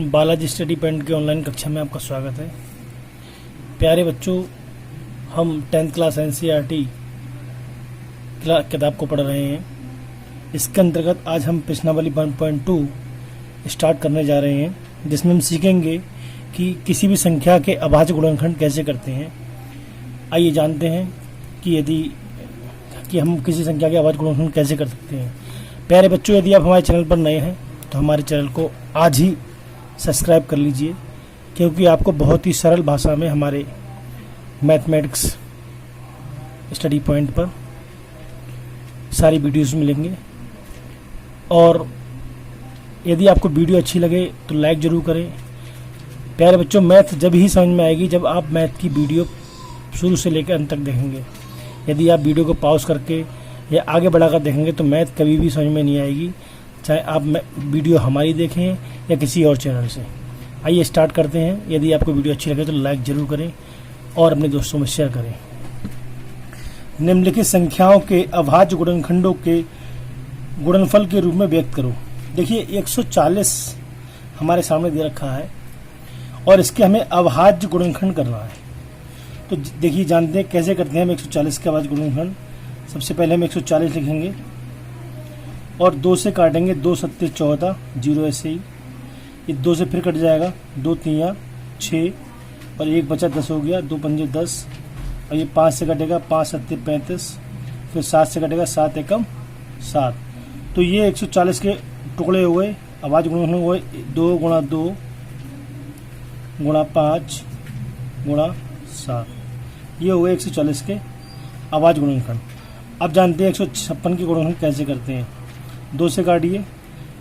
Balaji study point की online कक्षा में आपका स्वागत है। प्यारे बच्चों, हम 10th क्लास NCERT किताब को पढ़ रहे हैं। इसके अंतर्गत आज हम प्रश्नावली 1.2 स्टार्ट करने जा रहे हैं, जिसमें हम सीखेंगे कि किसी भी संख्या के अभाज्य गुणनखंड कैसे करते हैं। आइए जानते हैं कि हम किसी संख्या के अभाज्य गुणनखंड कैसे कर सकते हैं। प्यारे बच्चों, यदि आप हमारे चैनल पर नए हैं तो हमारे चैनल को आज ही सब्सक्राइब कर लीजिए, क्योंकि आपको बहुत ही सरल भाषा में हमारे मैथमेटिक्स स्टडी पॉइंट पर सारी वीडियोस मिलेंगे। और यदि आपको वीडियो अच्छी लगे तो लाइक ज़रूर करें। प्यारे बच्चों, मैथ जब ही समझ में आएगी जब आप मैथ की वीडियो शुरू से लेकर अंत तक देखेंगे। यदि आप वीडियो को पॉज करके या आगे बढ़ाकर देखेंगे तो मैथ कभी भी समझ में नहीं आएगी, चाहे आप वीडियो हमारी देखें या किसी और चैनल से। आइए स्टार्ट करते हैं। यदि आपको वीडियो अच्छी लगे तो लाइक ज़रूर करें और अपने दोस्तों में शेयर करें। निम्नलिखित संख्याओं के अभाज्य गुणनखंडों के गुणनफल के रूप में व्यक्त करो। देखिए, 140 हमारे सामने दे रखा है और इसके हमें अभाज्य गुणनखंड करना है। तो देखिए, जानते हैं कैसे करते हैं हम 140 के अभाज्य गुणनखंड। सबसे पहले हम 140 लिखेंगे और 2 से काटेंगे। 2 सत्ते 14, 0 ऐसे ही। ये 2 से फिर कट जाएगा। 2 तियाँ 6 और 1 बचा 10 हो गया। 2 पंजे 10 और ये 5 से कटेगा। 5 सत्ते 35, फिर 7 से कटेगा। 7 एकम 7। तो ये 140 के टुकड़े हुए, अभाज्य गुणनखंड हुए 2 गुणा 2 गुणा 5 गुणा 7। ये हुए 140 के अभाज्य गुणनखंड। अब जानते हैं 156 के गुणनखंड कैसे करते हैं। 2 से काटिए।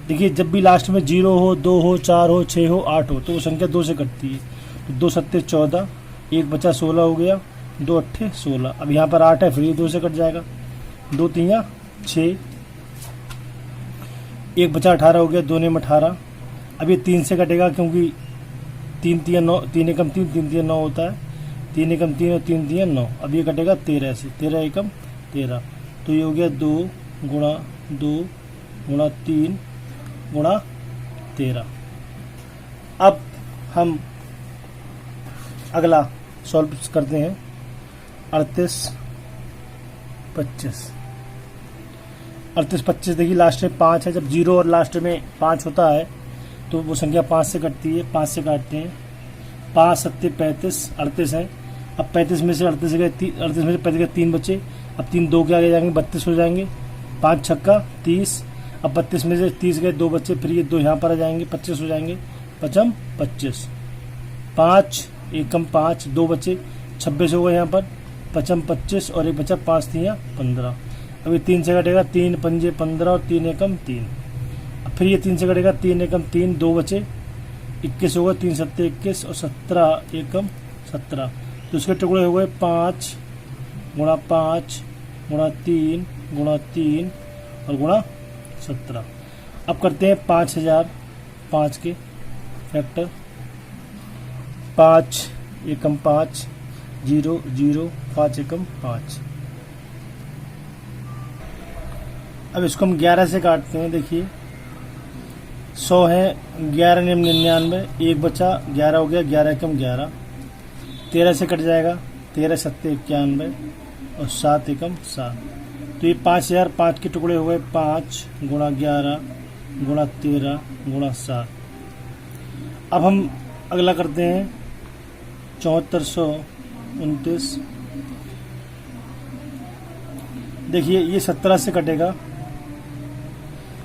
देखिए, जब भी लास्ट में 0 हो, 2 हो, 4 हो, 6 हो, 8 हो तो वो संख्या 2 से कटती है। तो 2 सत्ते 14, 1 बचा 16 हो गया। 2 अट्ठे 16। अब यहाँ पर 8 है, फिर ये 2 से कट जाएगा। 2 तियाँ 6, 1 बचा 18 हो गया। 2 ने 18। अब ये 3 से कटेगा, क्योंकि 3 तियाँ 9, 3 एकम 3, 3 तियाँ 9 होता है। 3 एकम 3 और 3 तियाँ 9। अब ये कटेगा 13 से। 13 एकम 13। तो ये हो गया 2 गुणा 2 गुणा 3 गुणा 13। अब हम अगला सॉल्व करते हैं। 38 25। 38 25। देखिए, लास्ट में 5 है। जब 0 और लास्ट में 5 होता है तो वो संख्या 5 से कटती है। 5 से काटते हैं। 5 सत्ते 35, 38 है। अब 35 में से 38 गए, 38 में से 35 गए 3 बचे। अब 3 2 के आगे जाएंगे, 32 हो जाएंगे। 5 छक्का 30। अब 32 में से 30 गए, 2 बच्चे, फिर ये 2 यहाँ पर आ जाएंगे, 25 हो जाएंगे। 5 25। 5 एकम 5, 2 बचे, 26 हो गए यहाँ पर। 5 25 और 1 बचा। 5 तियाँ 15। अब ये 3 से कटेगा। 3 पंजे 15 और 3 एकम 3। अब फिर ये 3 से कटेगा। 3 एकम 3, 2 बचे, 21 हो गए। 3 सत्ते 21 और 17 एकम 17। तो उसके टुकड़े हो गए 5 गुणा 5 गुणा 3 गुणा 3 और गुणा 17। अब करते हैं 5000 5 के फैक्टर। 5 एकम 5, 0 0, 5 एकम 5। अब इसको हम 11 से काटते हैं। देखिए, 100 है, 11 नियम 99, 1 बचा, 11 हो गया। 11 एकम 11। 13 से कट जाएगा। 13 सत्ते 91 और 7 एकम 7। तो ये 5000 5 के टुकड़े हुए। 5 गुणा 11 गुणा 13 गुणा 7। अब हम अगला करते हैं 7429। देखिए, ये 17 से कटेगा।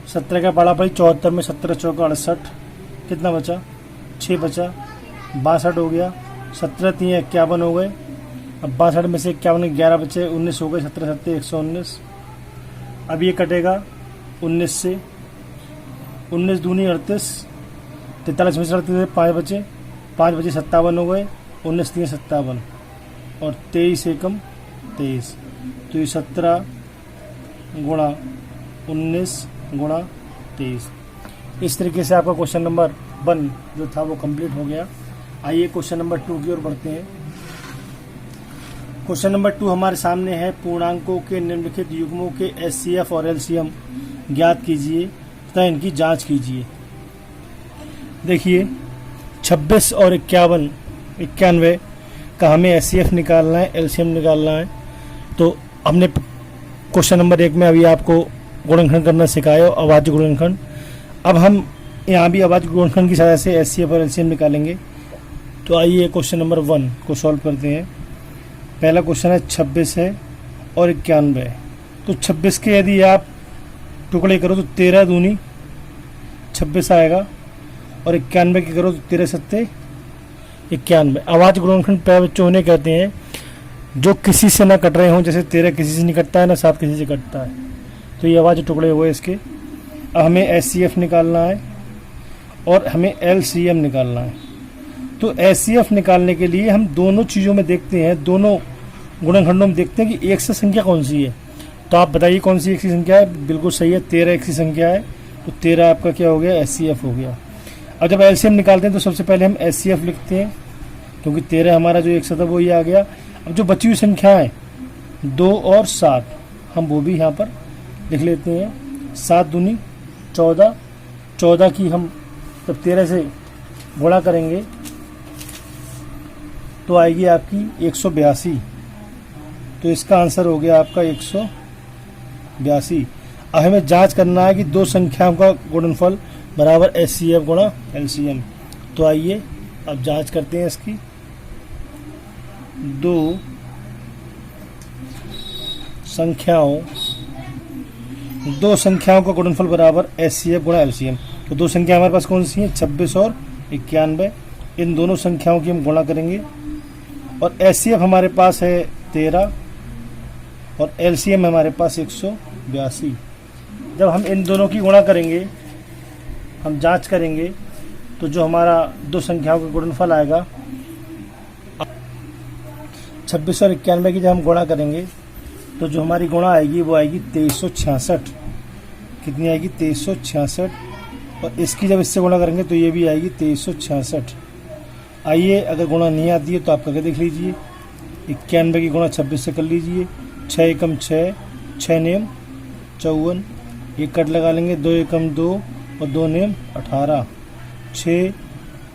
17 का बड़ा भाई 74 में 17 चौका 68। कितना बचा? 6 बचा। 62 हो गया। 17 तियाँ 51 हो गए। अब 62 में से 51 11 बचे, 19 हो गए। 17 सत्ते 119। अब ये कटेगा 19 से। 19 दूनी 38। 43 में से 38 5 बचे, 5 बचे 57 हो गए। 19 तियाँ 57 और 23 एकम 23। तो ये 17 गुणा 19 गुणा 23। इस तरीके से आपका क्वेश्चन नंबर 1 जो था वो कंप्लीट हो गया। आइए क्वेश्चन नंबर 2 की ओर बढ़ते हैं। क्वेश्चन नंबर 2 हमारे सामने है। पूर्णांकों के निम्नलिखित युग्मों के HCF और LCM ज्ञात कीजिए तथा इनकी जांच कीजिए। देखिए 26 और 91 का हमें एचसीएफ निकालना है, एलसीएम निकालना है। तो हमने क्वेश्चन नंबर 1 में अभी आपको गुणनखंड करना सिखाया, अभाज्य गुणनखंड। अब हम यहाँ भी अभाज्य गुणनखंड की सहायता से एचसीएफ और एलसीएम निकालेंगे। तो आइए क्वेश्चन नंबर 1 को सॉल्व करते हैं। पहला क्वेश्चन है 26 है और 91। तो 26 के यदि आप टुकड़े करो तो 13 दूनी 26 आएगा, और 91 की करो तो 13 सत्ते 91। अभाज्य गुणनखंड प्यारे बच्चों उन्हें कहते हैं जो किसी से ना कट रहे हों, जैसे 13 किसी से नहीं कटता है ना 7 किसी से कटता है। तो ये अभाज्य टुकड़े हुए इसके। अब हमें एचसीएफ निकालना है और हमें एलसीएम निकालना है। तो एचसीएफ निकालने के लिए हम दोनों चीज़ों में देखते हैं, दोनों गुणनखंडों में देखते हैं कि एक से संख्या कौन सी है। तो आप बताइए कौन सी एक सी संख्या है। बिल्कुल सही है, 13 एक सी संख्या है, तो 13 आपका क्या हो गया, एचसीएफ हो गया। अब जब एलसीएम निकालते हैं तो सबसे पहले हम एचसीएफ लिखते हैं, क्योंकि 13 हमारा जो एक था वो ये आ गया। अब जो बची हुई संख्याएं 2 और 7 हम वो भी यहाँ पर लिख लेते हैं। 7 दूनी 14, 14 की हम जब 13 से गुणा करेंगे तो आएगी आपकी 182। तो इसका आंसर हो गया आपका 182। अब हमें जांच करना है कि दो संख्याओं का गुणनफल बराबर एचसीएफ गुणा एलसीएम। तो आइए अब जांच करते हैं इसकी। दो संख्याओं का गुणनफल बराबर एचसीएफ गुणा एलसीएम। तो दो संख्या हमारे पास कौन सी हैं, 26 और 91। इन दोनों संख्याओं की हम गुणा करेंगे, और एचसीएफ हमारे पास है 13 और एलसीएम हमारे पास 182। जब हम इन दोनों की गुणा करेंगे, हम जांच करेंगे, तो जो हमारा दो संख्याओं का गुणनफल आएगा 26 और 91 की जब हम गुणा करेंगे तो जो हमारी गुणा आएगी वो आएगी 2366। कितनी आएगी, 2366। और इसकी जब इससे गुणा करेंगे तो ये भी आएगी 2366। आइए अगर गुणा नहीं आती है तो आप करके देख लीजिए। 91 की गुणा 26 से कर लीजिए। 6 एकम 6, 6 नेम 54, एक कट लगा लेंगे, 2 एकम 2 और 2 नेम 18। 6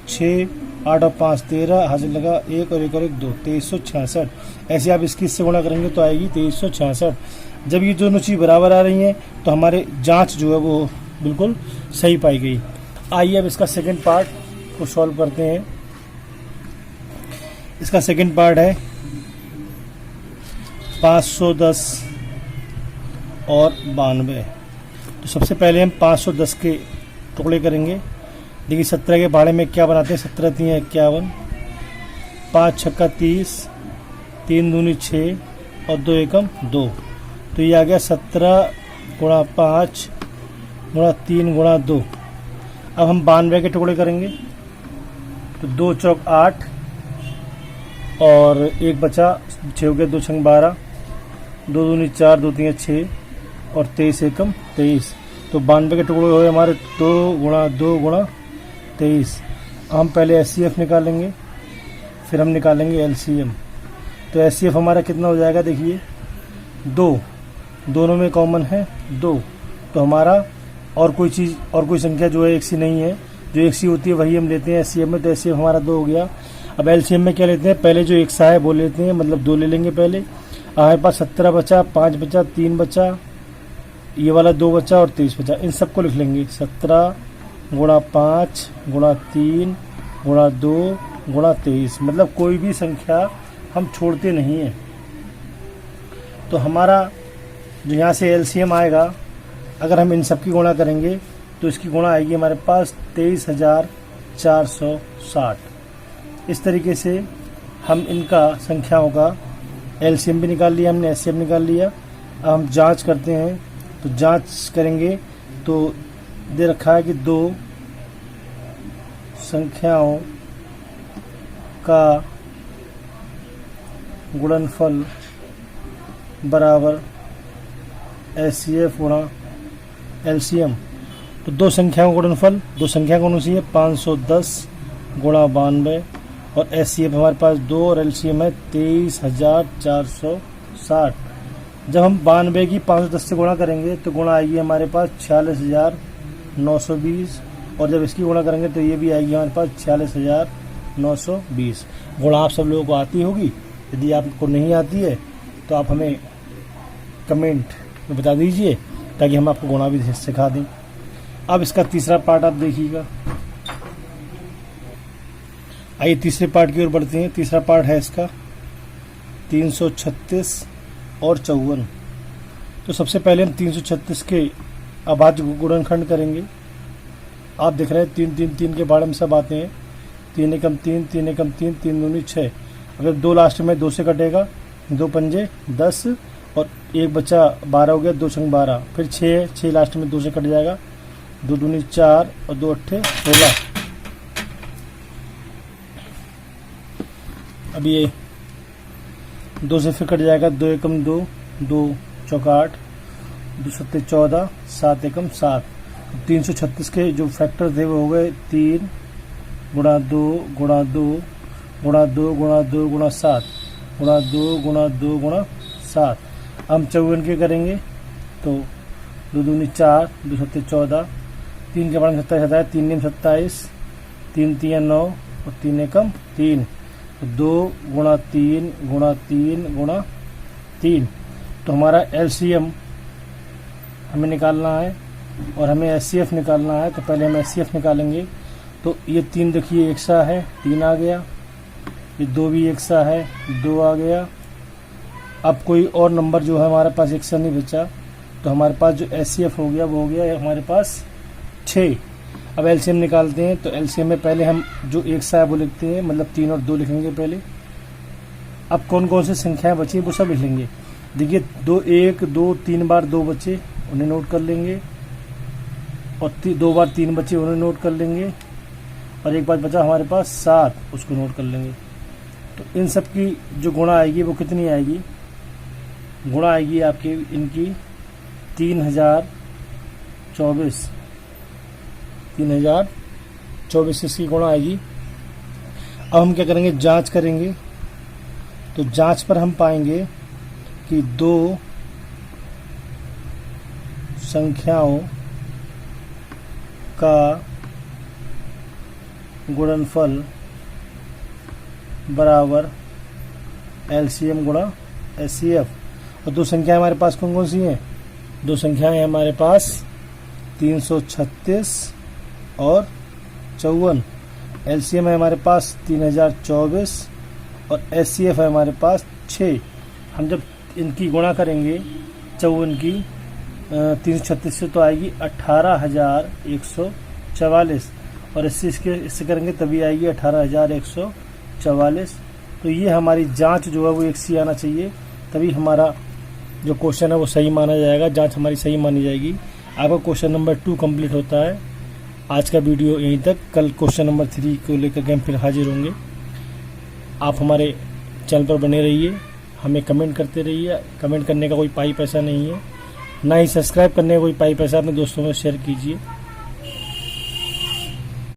6 8 और 5 13, हासिल लगा 1 और 1 और 1 2, 2366। ऐसे आप इसकी इससे गुणा करेंगे तो आएगी 2366। जब ये दोनों चीज़ बराबर आ रही हैं तो हमारे जांच जो है वो बिल्कुल सही पाई गई। आइए अब इसका सेकंड पार्ट को सॉल्व करते हैं। इसका सेकंड पार्ट है 510 और 92। तो सबसे पहले हम 510 के टुकड़े करेंगे। देखिए 17 के भाड़े में क्या बनाते हैं, 17 3 51, 5 छक्का 30, 3 दूनी 6 और 2 एकम 2। तो ये आ गया 17 गुणा 5 गुणा 3 गुणा 2। अब हम 92 के टुकड़े करेंगे। तो 2 चौक 8 और एक बचा 6 हो गया, 2 छंग 12, 2 दूनी 4, 2 3 6 और 23 एकम 23। तो 92 के टुकड़े हुए हमारे 2 गुणा 2 गुणा 23। हम पहले एचसीएफ निकालेंगे, फिर हम निकालेंगे एलसीएम। तो एचसीएफ हमारा कितना हो जाएगा, देखिए 2, दोनों में कॉमन है 2। तो हमारा और कोई संख्या जो है एक सी नहीं है, जो एक सी होती है वही हम लेते हैं एचसीएफ में। तो एचसीएफ हमारा 2 हो गया। अब एलसीएम में क्या लेते हैं, पहले जो एक सा है वो लेते हैं, मतलब 2 ले लेंगे पहले। हमारे पास 17 बचा, 5 बचा, 3 बचा, ये वाला 2 बचा और 23 बचा। इन सबको लिख लेंगे। 17 गुणा 5 गुणा 3 गुणा 2 गुणा 23, मतलब कोई भी संख्या हम छोड़ते नहीं हैं। तो हमारा जो यहाँ से एलसीएम आएगा, अगर हम इन सब की गुणा करेंगे तो इसकी गुणा आएगी हमारे पास 23,460। इस तरीके से हम इनका संख्याओं का एलसीएम भी निकाल लिया हमने, एचसीएम निकाल लिया। अब हम जांच करते हैं। तो जांच करेंगे तो दे रखा है कि दो संख्याओं का गुणनफल बराबर एचसीएफ गुणा एलसीएम। तो दो संख्याओं का गुणनफल, दो संख्या कौन सी है, 510 गुणा 92 और एचसीएफ हमारे पास 2 और एलसीएम है 23,460। जब हम 92 की 510 से गुणा करेंगे तो गुणा आएगी हमारे पास 46,920 और जब इसकी गुणा करेंगे तो ये भी आएगी हमारे पास 46,920। गुणा आप सब लोगों को आती होगी, यदि आपको नहीं आती है तो आप हमें कमेंट में बता दीजिए ताकि हम आपको गुणा भी सिखा दें। अब इसका तीसरा पार्ट आप देखिएगा। आइए तीसरे पार्ट की ओर बढ़ते हैं। तीसरा पार्ट है इसका 336 और 54। तो सबसे पहले हम 336 के अभाज्य गुणनखंड करेंगे। आप देख रहे हैं 3 3 3 के बारे में सब आते हैं। 3 एकम 3, 3 एकम 3, 3 दूनी 6। अगर 2 लास्ट में 2 से कटेगा, 2 पंजे 10 और 1 बचा 12 हो गया, 2 छंग 12, फिर 6 लास्ट में 2 से कट जाएगा, 2 दूनी 4 और 2 अट्ठे 16। अब ये 2 से फिर कट जाएगा, 2 एकम 2, 2 चौका 8, 2 सत्ते 14, 7 एकम 7। 336 के जो फैक्टर थे वो हो गए 3 गुणा 2 गुणा 2 गुणा 2 गुणा 2 गुणा 7 गुणा 2 गुणा 2 गुणा 7। हम 54 के करेंगे तो 2 दूनी 4, 2 सत्ते 14, 3 के बारे में 27 आता है, 3 नीम 27, 3 3 9 और 3 एकम 3। 2 गुणा 3 गुणा 3 गुणा 3। तो हमारा एलसीएम हमें निकालना है और हमें एचसीएफ निकालना है। तो पहले हम एचसीएफ निकालेंगे। तो ये 3 देखिए एक सा है, 3 आ गया। ये 2 भी एक सा है, 2 आ गया। अब कोई और नंबर जो है हमारे पास एक सा नहीं बचा, तो हमारे पास जो एचसीएफ हो गया वो हो गया हमारे पास 6। अब एलसीएम निकालते हैं। तो एलसीएम में पहले हम जो एक सा है वो लिखते हैं, मतलब 3 और 2 लिखेंगे पहले। अब कौन कौन सी संख्याएं बची वो सब लिख लेंगे। देखिए 2 1 2 3 बार 2 बचे, उन्हें नोट कर लेंगे। और 2 बार 3 बचे, उन्हें नोट कर लेंगे। और एक बार बचा हमारे पास 7, उसको नोट कर लेंगे। तो इन सब की जो गुणा आएगी वो कितनी आएगी? गुणा आएगी आपकी इनकी 3024। 3024 इसकी गुणा आएगी। अब हम क्या करेंगे, जांच करेंगे। तो जांच पर हम पाएंगे कि 2 संख्याओं का गुणनफल बराबर एलसीएम गुणा एचसीएफ। और 2 संख्याएं हमारे पास कौन कौन सी हैं? 2 संख्याएं हमारे पास 336 और 54। एलसीएम है हमारे पास 3024 और एचसीएफ है हमारे पास 6। हम जब इनकी गुणा करेंगे 54 की 336 से तो आएगी 18,144 और इससे करेंगे तभी आएगी 18,144। तो ये हमारी जांच जो है वो 1 सी आना चाहिए, तभी हमारा जो क्वेश्चन है वो सही माना जाएगा, जांच हमारी सही मानी जाएगी। आपका क्वेश्चन नंबर 2 कंप्लीट होता है। आज का वीडियो यहीं तक। कल क्वेश्चन नंबर 3 को लेकर के हम फिर हाजिर होंगे। आप हमारे चैनल पर बने रहिए, हमें कमेंट करते रहिए। कमेंट करने का कोई पाई पैसा नहीं है, ना ही सब्सक्राइब करने का कोई पाई पैसा। अपने दोस्तों में शेयर कीजिए।